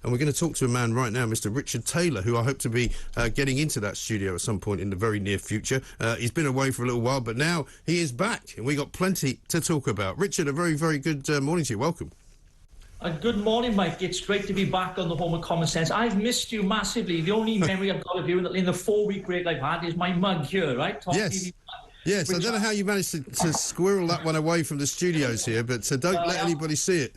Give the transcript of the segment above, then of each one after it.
and we're going to talk to a man right now, Mr. Richard Taylor, who I hope to be getting into that studio at some point in the very near future. He's been away for a little while, but now he is back, and we got plenty to talk about. Richard, a very, very good morning to you. Welcome. Good morning, Mike. It's great to be back on the home of common sense. I've missed you massively. The only memory I've got of you in the 4-week break I've had is my mug here, right? Yes. Yes, I don't know how you managed to squirrel that one away from the studios here, but don't let anybody see it.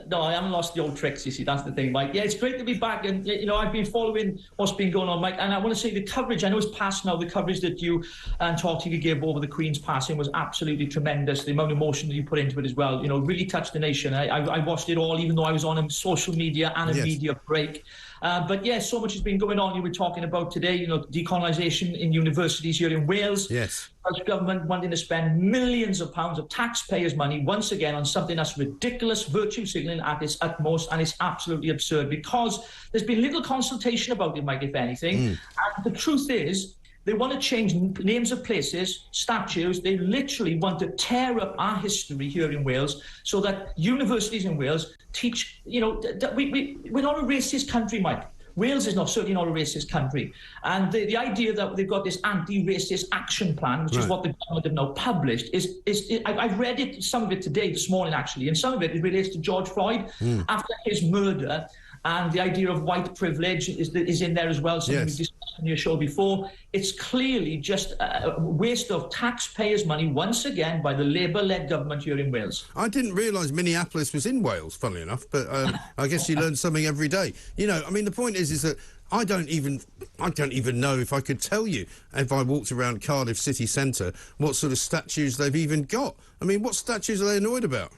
No, I haven't lost the old tricks, you see. That's the thing, Mike. Yeah, it's great to be back. And, you know, I've been following what's been going on, Mike. And I want to say the coverage, I know it's past now, the coverage that you and talkTV gave over the Queen's passing was absolutely tremendous. The amount of emotion that you put into it as well, you know, really touched the nation. I watched it all, even though I was on a social media and a media break. But yeah, so much has been going on. You were talking about today, you know, decolonisation in universities here in Wales. Yes. Welsh government wanting to spend millions of pounds of taxpayers' money once again on something that's ridiculous, virtue signalling at its utmost, and it's absolutely absurd because there's been little consultation about it, Mike, if anything. And the truth is, they want to change names of places, statues. They literally want to tear up our history here in Wales so that universities in Wales teach, you know, we're not a racist country, Mike. Wales is certainly not a racist country. And the idea that they've got this anti-racist action plan, which is what the government have now published, I've read it, some of it today, this morning actually, and some of it relates to George Floyd after his murder. And the idea of white privilege is in there as well, something we discussed on your show before. It's clearly just a waste of taxpayers' money, once again, by the Labour-led government here in Wales. I didn't realise Minneapolis was in Wales, funnily enough, but I guess you learn something every day. You know, I mean, the point is that I don't even know if I could tell you, if I walked around Cardiff city centre, what sort of statues they've even got. I mean, what statues are they annoyed about?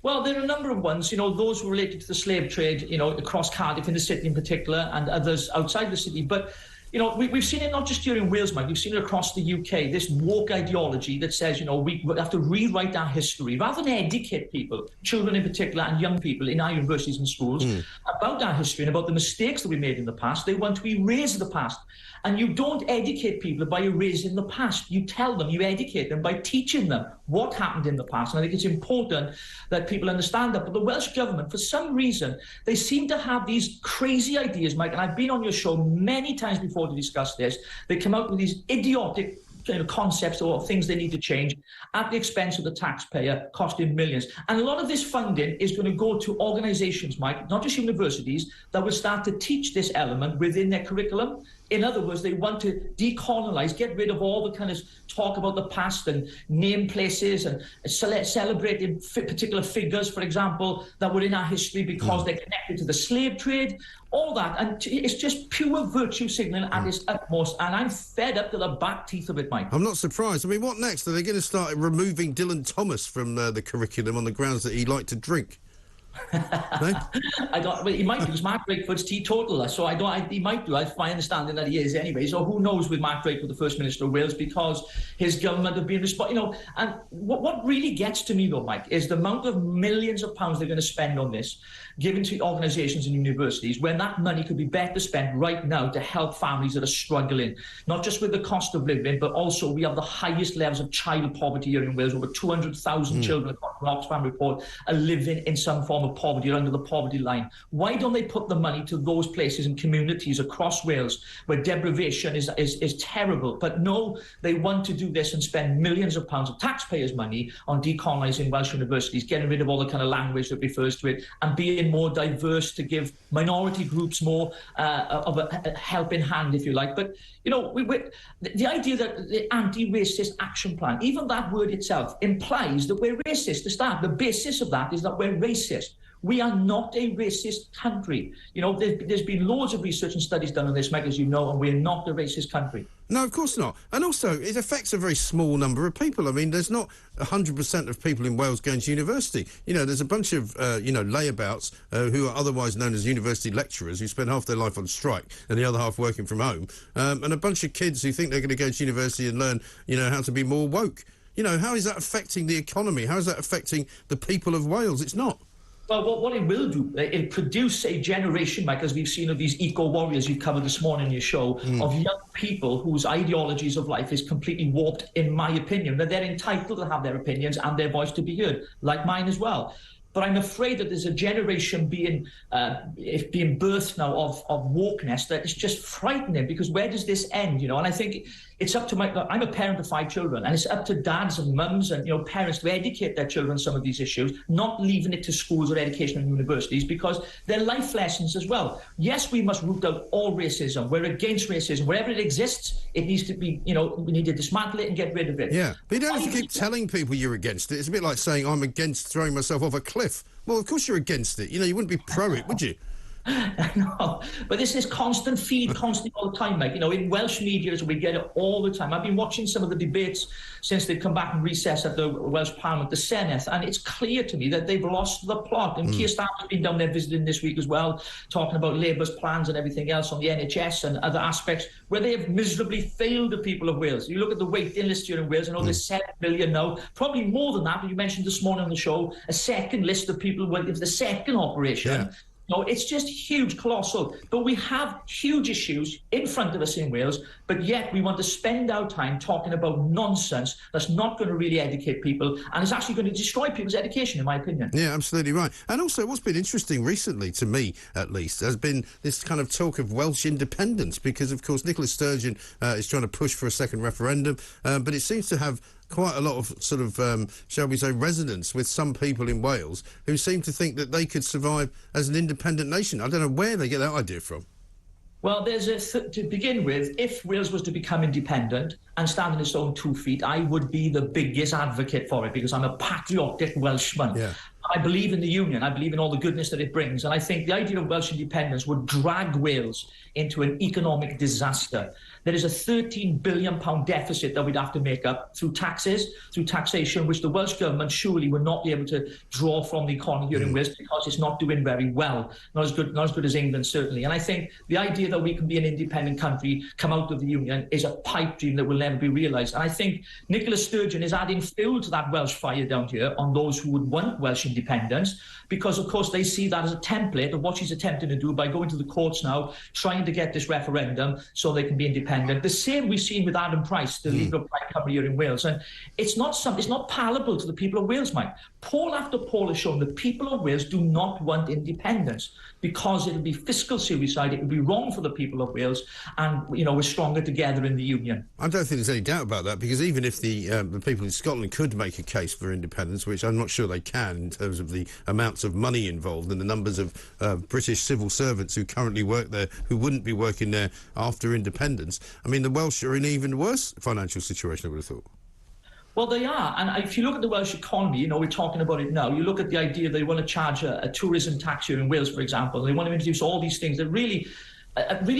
Well, there are a number of ones, you know, those related to the slave trade, you know, across Cardiff in the city in particular, and others outside the city. But, you know, we've seen it not just here in Wales, Mike, we've seen it across the UK, this woke ideology that says, you know, we have to rewrite our history rather than educate people, children in particular and young people in our universities and schools about our history and about the mistakes that we made in the past. They want to erase the past. And you don't educate people by erasing the past. You tell them, you educate them by teaching them what happened in the past. And I think it's important that people understand that. But the Welsh government, for some reason, they seem to have these crazy ideas, Mike, and I've been on your show many times before to discuss this. They come out with these idiotic concepts or things they need to change at the expense of the taxpayer, costing millions. And a lot of this funding is going to go to organisations, Mike, not just universities, that will start to teach this element within their curriculum. In other words, they want to decolonise, get rid of all the kind of talk about the past and name places and celebrating particular figures, for example, that were in our history because they're connected to the slave trade, all that. And it's just pure virtue signalling at its utmost. And I'm fed up to the back teeth of it, Mike. I'm not surprised. I mean, what next? Are they going to start removing Dylan Thomas from the curriculum on the grounds that he liked to drink? No? Well, he might, because Mark Drakeford's teetotaler, so he might do. It's my understanding that he is anyway. So who knows with Mark Drakeford, the First Minister of Wales, because his government have been you know. And what really gets to me though, Mike, is the amount of millions of pounds they're going to spend on this, given to organisations and universities, when that money could be better spent right now to help families that are struggling, not just with the cost of living, but also we have the highest levels of child poverty here in Wales. Over 200,000 children, according to the Oxfam report, are living in some form of poverty or under the poverty line. Why don't they put the money to those places and communities across Wales where deprivation is terrible? But no, they want to do this and spend millions of pounds of taxpayers' money on decolonising Welsh universities, getting rid of all the kind of language that refers to it, and being more diverse to give minority groups more of a helping hand, if you like. But, you know, the idea that the anti-racist action plan, even that word itself, implies that we're racist to start. The basis of that is that we're racist. We are not a racist country. You know, there's been loads of research and studies done on this, Mike, as you know, and we're not a racist country. No, of course not. And also, it affects a very small number of people. I mean, there's not 100% of people in Wales going to university. You know, there's a bunch of, layabouts who are otherwise known as university lecturers who spend half their life on strike and the other half working from home, and a bunch of kids who think they're going to go to university and learn, you know, how to be more woke. You know, how is that affecting the economy? How is that affecting the people of Wales? It's not. Well, what it will do, it'll produce a generation, Mike, as we've seen of these eco-warriors you covered this morning in your show, of young people whose ideologies of life is completely warped, in my opinion. That they're entitled to have their opinions and their voice to be heard, like mine as well. But I'm afraid that there's a generation being birthed now of wokeness that is just frightening, because where does this end, And I think it's up to I'm a parent of 5 children, and it's up to dads and mums and, parents to educate their children on some of these issues, not leaving it to schools or education and universities, because they're life lessons as well. Yes, we must root out all racism. We're against racism. Wherever it exists, it needs to be, we need to dismantle it and get rid of it. Yeah, but you don't have to keep telling people you're against it. It's a bit like saying I'm against throwing myself off a cliff. Well, of course you're against it. You wouldn't be pro it, would you? No, but this is constant feed, constantly all the time, Mike. In Welsh media, we get it all the time. I've been watching some of the debates since they've come back and recess at the Welsh Parliament, the Senedd, and it's clear to me that they've lost the plot. And Keir Starmer's been down there visiting this week as well, talking about Labour's plans and everything else on the NHS and other aspects where they have miserably failed the people of Wales. You look at the waiting list here in Wales, and there's 7 million now, probably more than that. But you mentioned this morning on the show a second list of people waiting for the second operation. Yeah. No, it's just huge, colossal. But we have huge issues in front of us in Wales, but yet we want to spend our time talking about nonsense that's not going to really educate people, and is actually going to destroy people's education, in my opinion. Yeah, absolutely right. And also, what's been interesting recently, to me at least, has been this kind of talk of Welsh independence, because, of course, Nicola Sturgeon is trying to push for a second referendum, but it seems to have quite a lot of sort of, shall we say, resonance with some people in Wales who seem to think that they could survive as an independent nation. I don't know where they get that idea from. Well, to begin with, if Wales was to become independent and stand on its own 2 feet, I would be the biggest advocate for it, because I'm a patriotic Welshman. Yeah. I believe in the union. I believe in all the goodness that it brings. And I think the idea of Welsh independence would drag Wales into an economic disaster. There is a £13 billion deficit that we'd have to make up through taxes, through taxation, which the Welsh government surely would not be able to draw from the economy here in Wales, because it's not doing very well. Not as good as England, certainly. And I think the idea that we can be an independent country, come out of the union, is a pipe dream that will never be realised. And I think Nicola Sturgeon is adding fuel to that Welsh fire down here on those who would want Welsh independence, because, of course, they see that as a template of what she's attempting to do by going to the courts now, trying to get this referendum so they can be independent. The same we've seen with Adam Price, the Leader of Plaid Cymru here in Wales. And it's not palatable to the people of Wales, Mike. Poll after poll has shown the people of Wales do not want independence, because it'll be fiscal suicide, it would be wrong for the people of Wales, and, we're stronger together in the union. I don't think there's any doubt about that, because even if the people in Scotland could make a case for independence, which I'm not sure they can in terms of the amounts of money involved and the numbers of British civil servants who currently work there who wouldn't be working there after independence, I mean, the Welsh are in an even worse financial situation, I would have thought. Well, they are. And if you look at the Welsh economy, we're talking about it now. You look at the idea they want to charge a tourism tax here in Wales, for example. They want to introduce all these things that really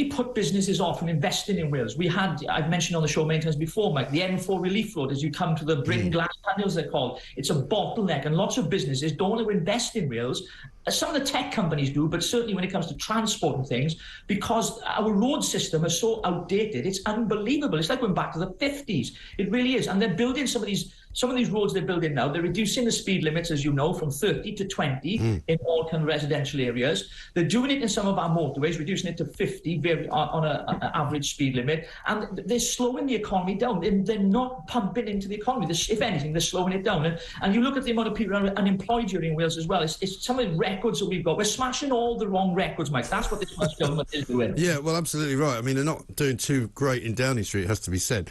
put businesses off from investing in Wales. I've mentioned on the show many times before, Mike, the M4 relief road, as you come to the Bryn Glass tunnels, they're called. It's a bottleneck, and lots of businesses don't want to invest in Wales. Some of the tech companies do, but certainly when it comes to transport and things, because our road system is so outdated, it's unbelievable. It's like going back to the 50s. It really is. And they're building some of these roads they're building now. They're reducing the speed limits, as you know, from 30 to 20 in all kind of residential areas. They're doing it in some of our motorways, reducing it to 50 on an average speed limit. And they're slowing the economy down. They're not pumping into the economy. If anything, they're slowing it down. And you look at the amount of people unemployed here in Wales as well. It's some of the records that we've got. We're smashing all the wrong records, Mike. That's what this Welsh government is doing. Yeah, well, absolutely right. I mean, they're not doing too great in Downing Street, it has to be said.